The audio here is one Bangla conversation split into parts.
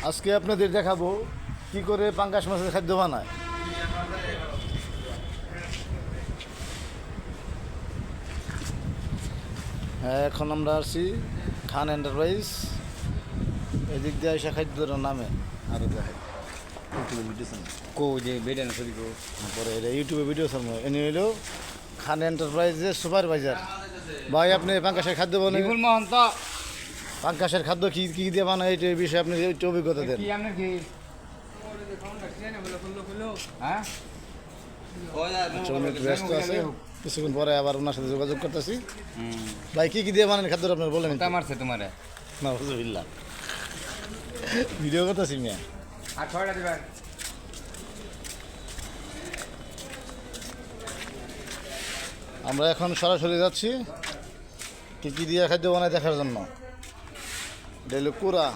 আজকে আপনাদের দেখাবো কি করে পাঙ্গাস মাছের খাদ্য বানায়। হ্যাঁ, এখন আমরা আসছি খান এন্টারপ্রাইজ। এদিক দিয়ে আসা খাদ্যর নামে আরো দেখাই ইউটিউবে ভিডিও কো যে বেডেন সরি কো পরে এটা ইউটিউবে ভিডিও সামনে এনে হইলো খান এন্টারপ্রাইজের সুপারভাইজার। ভাই, আপনি পাঙ্গাসের খাদ্য বানাই, বিপুল মহন্ত পাঙ্গাসের খাদ্য কি কি দিয়ে বানায় এই বিষয়ে আপনি একটু অভিজ্ঞতা দেন। কি আপনার কি হ্যাঁ আচ্ছা, উনি একটু ব্যস্ত আছে, কিছুক্ষণ পরে আবার ওনার সাথে যোগাযোগ করতেছি। ভাই, কি কি দিয়ে বানান খাদ্য আপনার বলেন। তা মারছে তোমারে না, বুঝবিল্লা ভিডিও করতেছি মিয়া। আর ছয়টা দিবেন আমরা এখন সরাসরি যাচ্ছি কি কি দিয়ে খাদ্য বানায় দেখার জন্য। এটা হইলো কুড়া,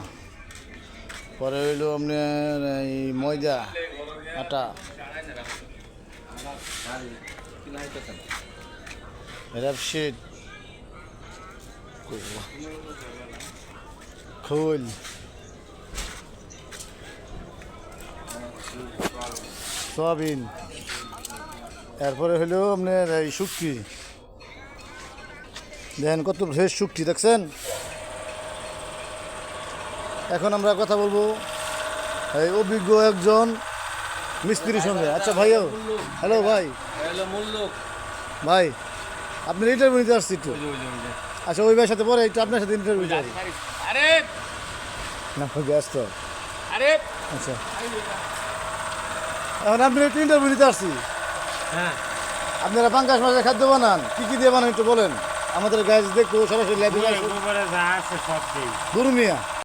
পরে হইলো আপনার এই ময়দা আটা, র্যাপশিট, খোল, সয়াবিন, এরপরে হইলো আপনার এই শুটকি। দেখেন কত ফ্রেশ শুটকি, দেখছেন। এখন আমরা কথা বলবো এই অভিজ্ঞ একজন মিস্ত্রির সঙ্গে। আচ্ছা ভাইও, হ্যালো ভাই। ভাই, আপনি ইন্টারভিউ নিতে আসছি একটু। আচ্ছা, ওই ভাইয়ের সাথে পরে একটু আপনার সাথে ইন্টারভিউ যাই। আরে না, ব্যস্ত। আরে আচ্ছা, এখন আপনি একটু ইন্টারভিউ নিতে আসছি। হ্যাঁ আপনারা পাঙ্গাস মাছের খাদ্য বানান, কি কি দিয়ে বানান একটু বলেন। আমাদের গাছ দেখবো, সরাসরি লাইভে আসবো। উপরে যা আছে সব দিই দুরু মিয়া।